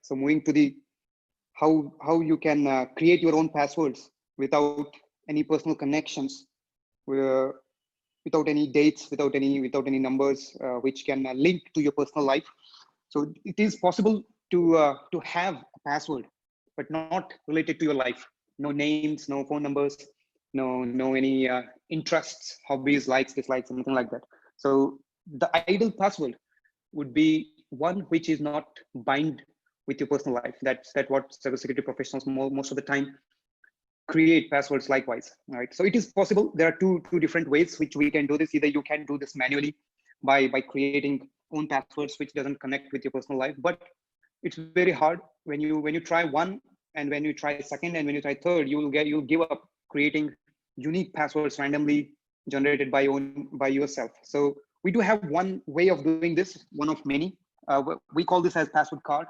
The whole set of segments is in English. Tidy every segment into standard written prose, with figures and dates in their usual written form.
So moving to the how you can create your own passwords without any personal connections, without any dates, without any numbers which can link to your personal life. So it is possible to have a password, but not related to your life. No names, no phone numbers, no any interests, hobbies, likes, dislikes, anything like that. So the ideal password would be one which is not bind with your personal life. That's what cybersecurity professionals most of the time create passwords likewise. All right. So it is possible. There are two different ways which we can do this. Either you can do this manually by creating own passwords which doesn't connect with your personal life, but it's very hard when you try one, and when you try second, and when you try third, you'll give up creating unique passwords randomly generated by yourself. So we do have one way of doing this, one of many. We call this as password card.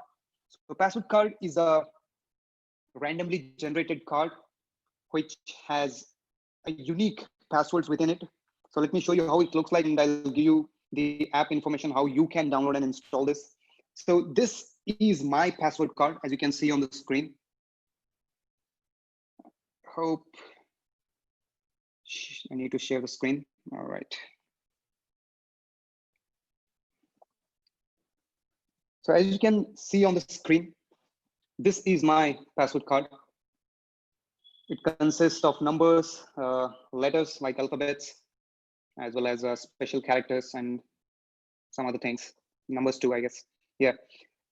So password card is a randomly generated card which has a unique passwords within it. So let me show you how it looks like, and I'll give you the app information, how you can download and install this. So this is my password card, as you can see on the screen. Hope I need to share the screen. All right. So as you can see on the screen, this is my password card. It consists of numbers, letters like alphabets, as well as special characters and some other things. Numbers too, I guess. Yeah.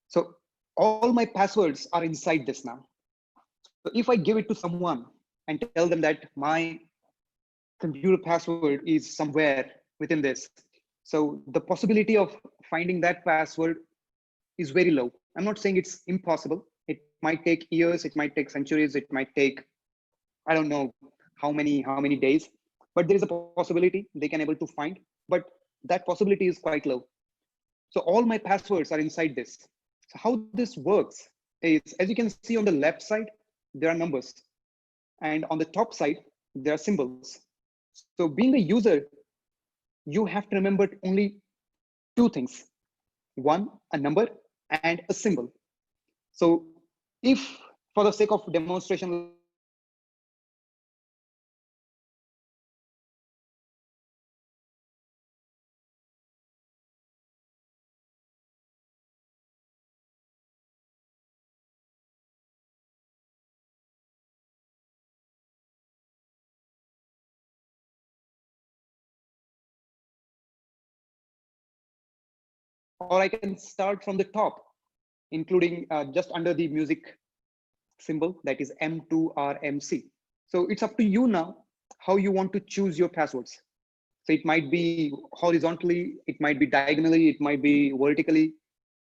So all my passwords are inside this now. So if I give it to someone and tell them that my computer password is somewhere within this, so the possibility of finding that password is very low. I'm not saying it's impossible. It might take years, it might take centuries, it might take, I don't know how many days, but there is a possibility they can able to find, but that possibility is quite low. So all my passwords are inside this. So how this works is, as you can see on the left side, there are numbers, and on the top side, there are symbols. So being a user, you have to remember only two things: one, a number, and a symbol. So if, for the sake of demonstration, or I can start from the top, including just under the music symbol, that is M2RMC. So it's up to you now how you want to choose your passwords. So it might be horizontally, it might be diagonally, it might be vertically.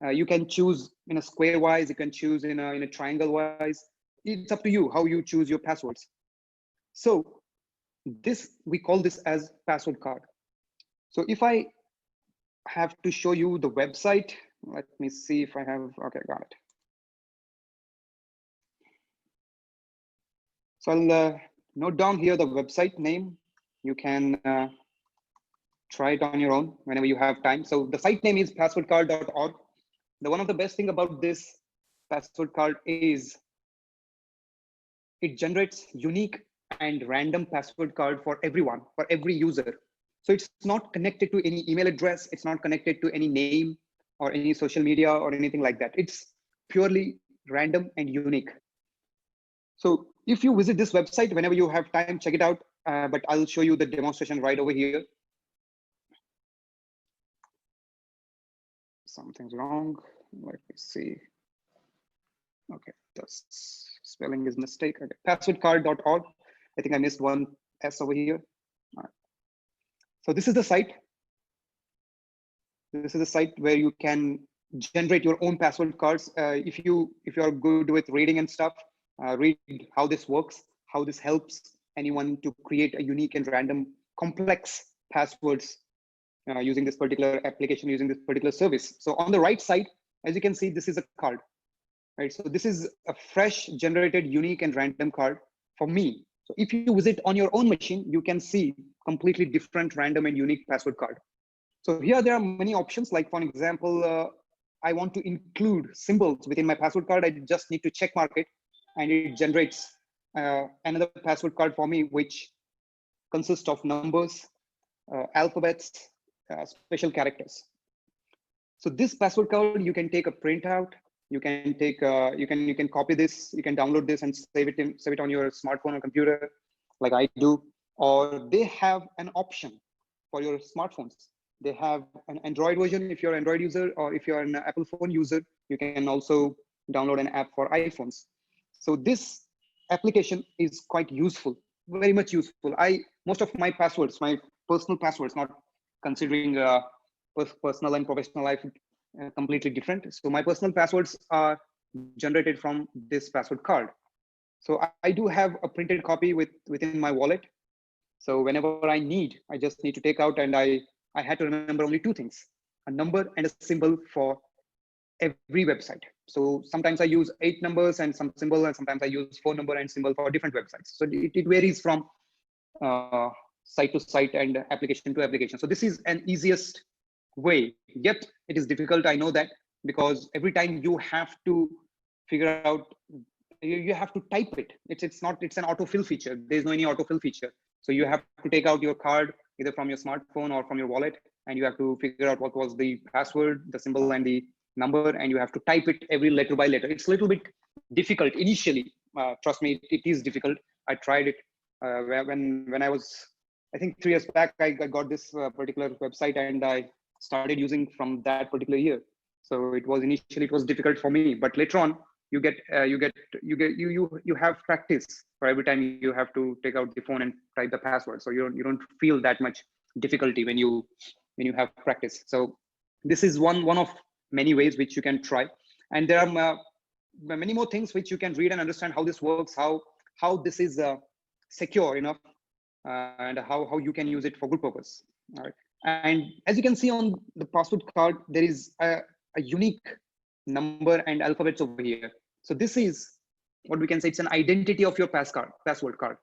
You can choose in a square wise, you can choose in a triangle wise. It's up to you how you choose your passwords. So this, we call this as password card. So if I have to show you the website, let me see if I have, okay, got it. So I'll note down here the website name. You can try it on your own whenever you have time. So the site name is passwordcard.org. The one of the best thing about this password card is it generates unique and random password card for everyone, for every user. So it's not connected to any email address. It's not connected to any name or any social media or anything like that. It's purely random and unique. So if you visit this website, whenever you have time, check it out. But I'll show you the demonstration right over here. Something's wrong. Let me see. Okay, the spelling is mistake. Okay. Passwordcard.org. I think I missed one S over here. All right. So this is the site. This is the site where you can generate your own password cards. If you are good with reading and stuff, read how this works, how this helps anyone to create a unique and random complex passwords using this particular application, using this particular service. So on the right side, as you can see, this is a card, right? So this is a fresh generated unique and random card for me. So if you visit on your own machine, you can see completely different random and unique password card. So here there are many options, like for example, I want to include symbols within my password card, I just need to check mark it, and it generates another password card for me, which consists of numbers, alphabets, special characters. So this password card, you can take a printout. You can take, you can copy this, you can download this and save it on your smartphone or computer, like I do. Or they have an option for your smartphones. They have an Android version if you're an Android user, or if you're an Apple phone user, you can also download an app for iPhones. So this application is quite useful, very much useful. Most of my passwords, my personal passwords, not considering personal and professional life, completely different. So my personal passwords are generated from this password card. So I do have a printed copy within my wallet. So whenever I just need to take out, and I had to remember only two things: a number and a symbol for every website. So sometimes I use 8 numbers and some symbol, and sometimes I use 4 number and symbol for different websites. So it varies from site to site and application to application. So this is an easiest way, yet it is difficult, I know that, because every time you have to figure out, you have to type it. It's an autofill feature. There's no any autofill feature. So you have to take out your card either from your smartphone or from your wallet, and you have to figure out what was the password, the symbol, and the number, and you have to type it every letter by letter. It's a little bit difficult initially. Trust me, it is difficult. I tried it when I was, I think 3 years back. I got this particular website, and I started using from that particular year. So it was difficult for me, but later on you have practice for every time you have to take out the phone and type the password. So you don't feel that much difficulty when you have practice. So this is one of many ways which you can try, and there are many more things which you can read and understand how this works, how this is secure enough, and how you can use it for good purpose. All right. And as you can see on the password card, there is a unique number and alphabets over here. So this is what we can say, it's an identity of your password card.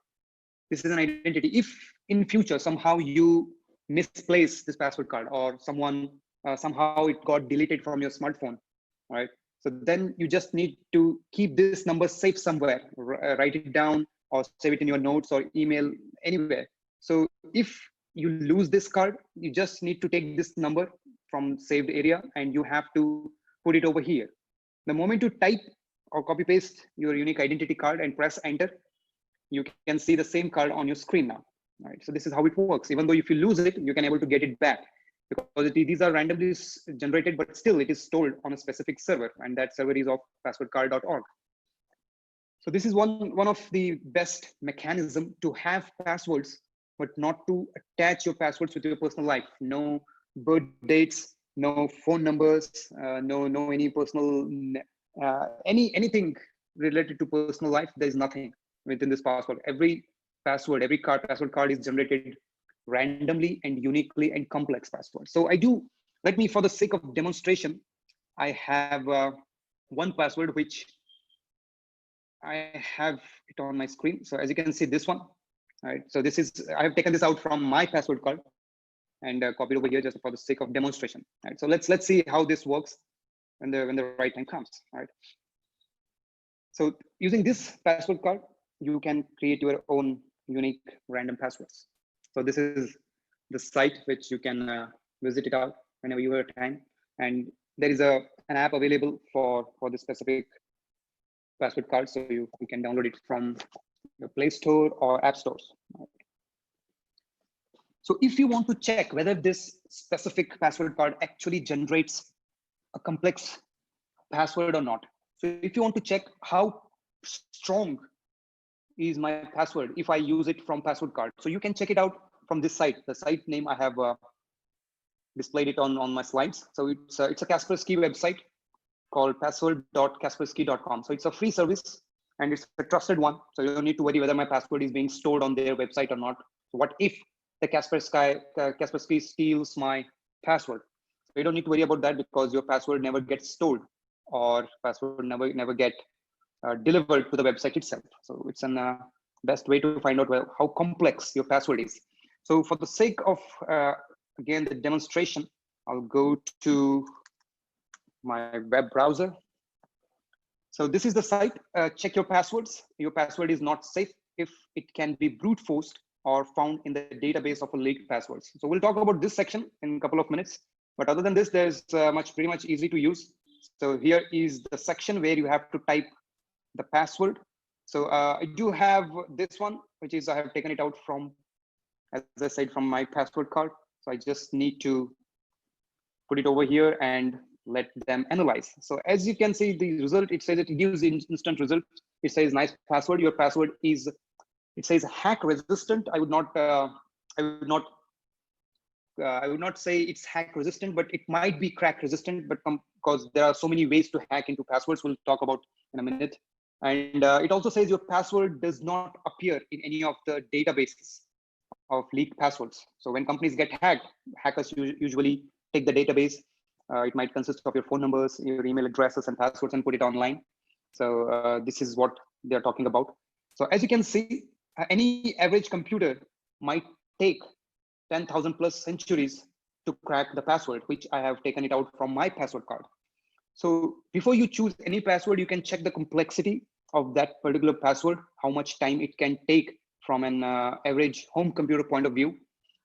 This is an identity. If in future somehow you misplace this password card, or someone somehow it got deleted from your smartphone, right? So then you just need to keep this number safe somewhere, write it down, or save it in your notes or email, anywhere. So if you lose this card, you just need to take this number from saved area, and you have to put it over here. The moment you type or copy paste your unique identity card and press enter, you can see the same card on your screen now. Right. So this is how it works. Even though if you lose it, you can able to get it back, because these are randomly generated, but still it is stored on a specific server, and that server is of passwordcard.org. So this is one of the best mechanism to have passwords, but not to attach your passwords with your personal life. No birth dates, no phone numbers, no any personal anything related to personal life. There's nothing within this password. Every password, every password card is generated randomly and uniquely and complex password. So let me, for the sake of demonstration, I have one password which I have it on my screen. So as you can see, this one, right? So this is, I have taken this out from my password card and copied over here just for the sake of demonstration. Right? So let's see how this works when the right time comes. Right? So using this password card, you can create your own unique random passwords. So this is the site which you can visit it out whenever you have time, and there is an app available for the specific password card, so you can download it from your Play Store or App Stores. So if you want to check whether this specific password card actually generates a complex password or not, so if you want to check how strong is my password if I use it from password card, so you can check it out from this site. The site name I have displayed it on my slides. So it's a Kaspersky website called password.kaspersky.com. So it's a free service and it's a trusted one. So you don't need to worry whether my password is being stored on their website or not. So what if the Kaspersky steals my password? So you don't need to worry about that, because your password never gets stored, or password never get delivered to the website itself. So it's an best way to find out how complex your password is. So for the sake of again the demonstration, I'll go to my web browser. So this is the site. Check your passwords. Your password is not safe if it can be brute forced or found in the database of a leaked passwords. So we'll talk about this section in a couple of minutes. But other than this, there's pretty much easy to use. So here is the section where you have to type the password. So I do have this one, which is I have taken it out from, as I said, from my password card. So I just need to put it over here and let them analyze. So as you can see, the result, it says it gives instant result. It says nice password. Your password is, it says hack resistant. I would not say it's hack resistant, but it might be crack resistant, but because there are so many ways to hack into passwords, we'll talk about in a minute. And it also says your password does not appear in any of the databases of leaked passwords. So when companies get hacked, hackers usually take the database. It might consist of your phone numbers, your email addresses and passwords, and put it online. So this is what they're talking about. So as you can see, any average computer might take 10,000 plus centuries to crack the password, which I have taken it out from my password card. So before you choose any password, you can check the complexity of that particular password, how much time it can take from an average home computer point of view.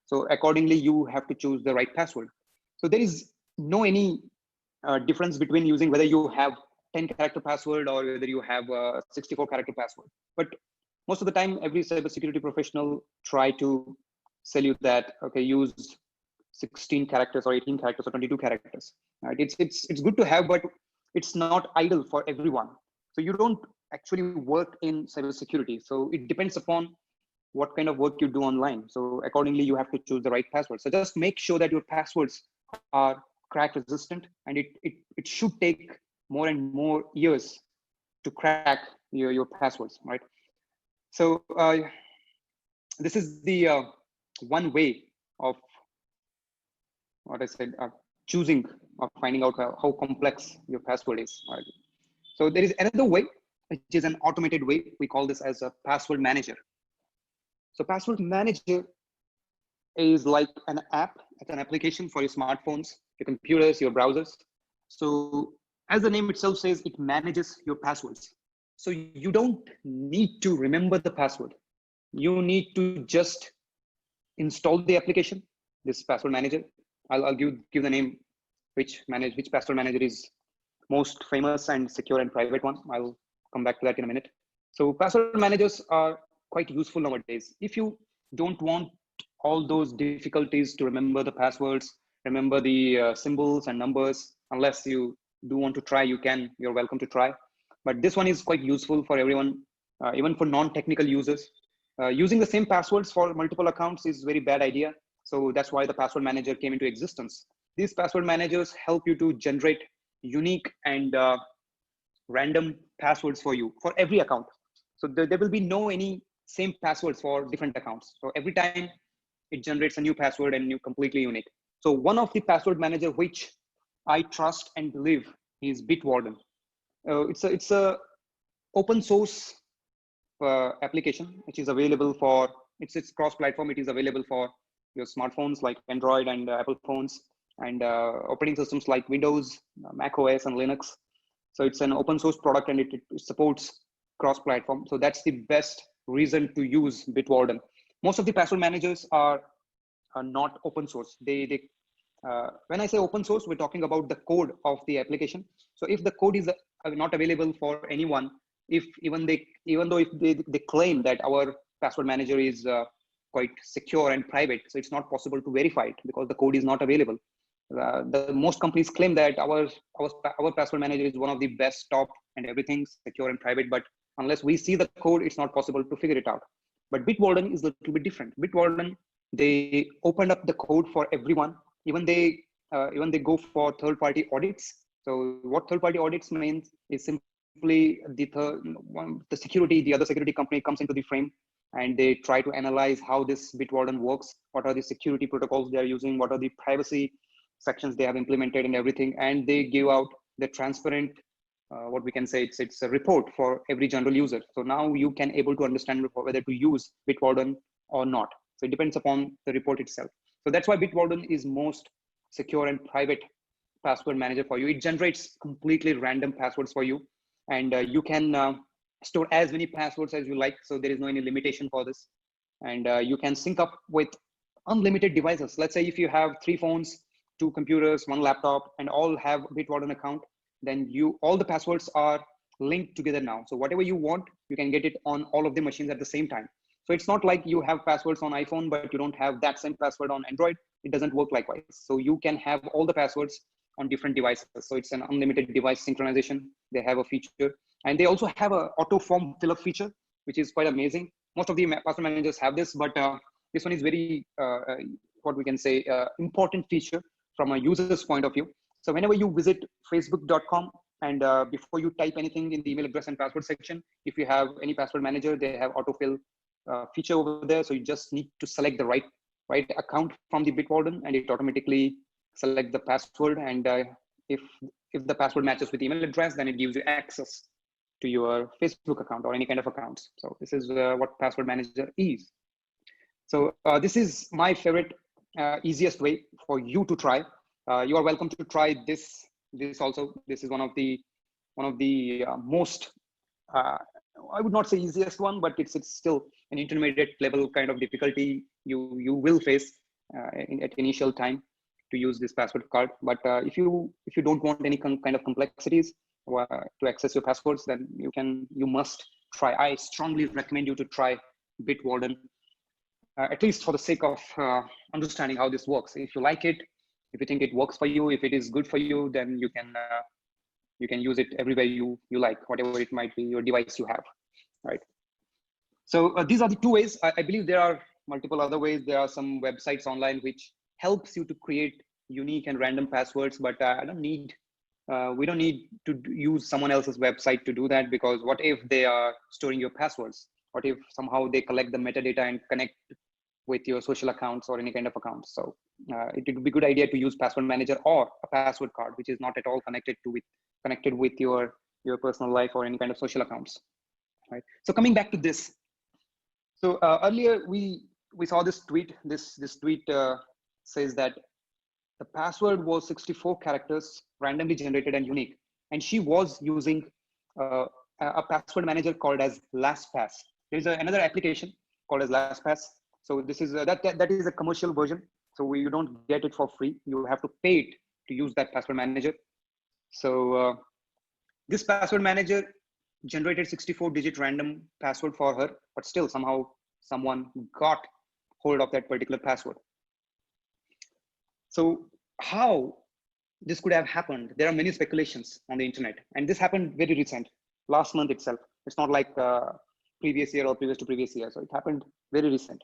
So accordingly, you have to choose the right password. So there is no any difference between using whether you have 10-character password or whether you have a 64-character password. But most of the time, every cybersecurity professional try to sell you that, okay, use 16 characters or 18 characters or 22 characters. Right? It's good to have, but it's not ideal for everyone. So you don't actually work in cybersecurity. So it depends upon what kind of work you do online. So accordingly, you have to choose the right password. So just make sure that your passwords are crack resistant, and it should take more and more years to crack your passwords, right? So this is the one way of what I said, choosing or finding out how complex your password is. Right? So there is another way, which is an automated way. We call this as a password manager. So password manager is like an app, it's an application for your smartphones, your computers, your browsers. So as the name itself says, it manages your passwords. So you don't need to remember the password. You need to just install the application, this password manager. I'll give the name which password manager is most famous and secure and private one. I'll come back to that in a minute. So password managers are quite useful nowadays. If you don't want all those difficulties to remember the passwords, remember the symbols and numbers, unless you do want to try, you're welcome to try. But this one is quite useful for everyone, even for non-technical users. Using the same passwords for multiple accounts is a very bad idea. So that's why the password manager came into existence. These password managers help you to generate unique and random passwords for you for every account. So there will be no any same passwords for different accounts. So every time it generates a new password and new completely unique. So one of the password manager which I trust and believe is Bitwarden. It's a open source application which is available for, it's cross-platform. It is available for your smartphones like Android and Apple phones, and operating systems like Windows, Mac OS, and Linux. So it's an open source product, and it supports cross-platform. So that's the best reason to use Bitwarden. Most of the password managers are not open source. When I say open source, we're talking about the code of the application. So if the code is not available for anyone, even though if they claim that our password manager is quite secure and private, so it's not possible to verify it because the code is not available. The most companies claim that our password manager is one of the best, top, and everything secure and private, but unless we see the code, it's not possible to figure it out. But Bitwarden is a little bit different. Bitwarden, they opened up the code for everyone. Even they go for third-party audits. So what third-party audits means is simply the other security company comes into the frame, and they try to analyze how this Bitwarden works, what are the security protocols they are using, what are the privacy sections they have implemented and everything, and they give out the transparent, what we can say, it's a report for every general user. So now you can able to understand whether to use Bitwarden or not. So it depends upon the report itself. So that's why Bitwarden is most secure and private password manager for you. It generates completely random passwords for you, and you can store as many passwords as you like. So there is no any limitation for this, and you can sync up with unlimited devices. Let's say if you have 3 phones, 2 computers, 1 laptop, and all have Bitwarden account, then all the passwords are linked together now. So whatever you want, you can get it on all of the machines at the same time. So it's not like you have passwords on iPhone, but you don't have that same password on Android. It doesn't work likewise. So you can have all the passwords on different devices. So it's an unlimited device synchronization. They have a feature, and they also have a auto form fill up feature, which is quite amazing. Most of the password managers have this, but this one is very, what we can say, important feature from a user's point of view. So whenever you visit facebook.com, and before you type anything in the email address and password section, if you have any password manager, they have autofill feature over there. So you just need to select the right account from the Bitwarden, and it automatically select the password. And if the password matches with the email address, then it gives you access to your Facebook account or any kind of accounts. So this is what password manager is. So this is my favorite, easiest way for you to try. You are welcome to try this also. This is one of the most, I would not say easiest one, but it's still an intermediate level kind of difficulty you will face at initial time to use this password card. But if you don't want any kind of complexities to access your passwords, then you must try. I strongly recommend you to try Bitwarden, at least for the sake of understanding how this works. If you like it, if you think it works for you, if it is good for you, then you can use it everywhere you like, whatever it might be, your device you have, right? So these are the 2 ways. I believe there are multiple other ways. There are some websites online which helps you to create unique and random passwords, but we don't need to use someone else's website to do that, because what if they are storing your passwords? What if somehow they collect the metadata and connect with your social accounts or any kind of accounts? So it would be a good idea to use password manager or a password card, which is not at all connected with your personal life or any kind of social accounts, right? So coming back to this, so earlier we saw this tweet. This tweet says that the password was 64 characters, randomly generated and unique, and she was using a password manager called as LastPass. There is another application called as LastPass. So this is that is a commercial version. So you don't get it for free. You have to pay it to use that password manager. So this password manager generated 64-digit random password for her, but still somehow someone got hold of that particular password. So how this could have happened? There are many speculations on the internet, and this happened very recent, last month itself. It's not like previous year or previous to previous year. So it happened very recent.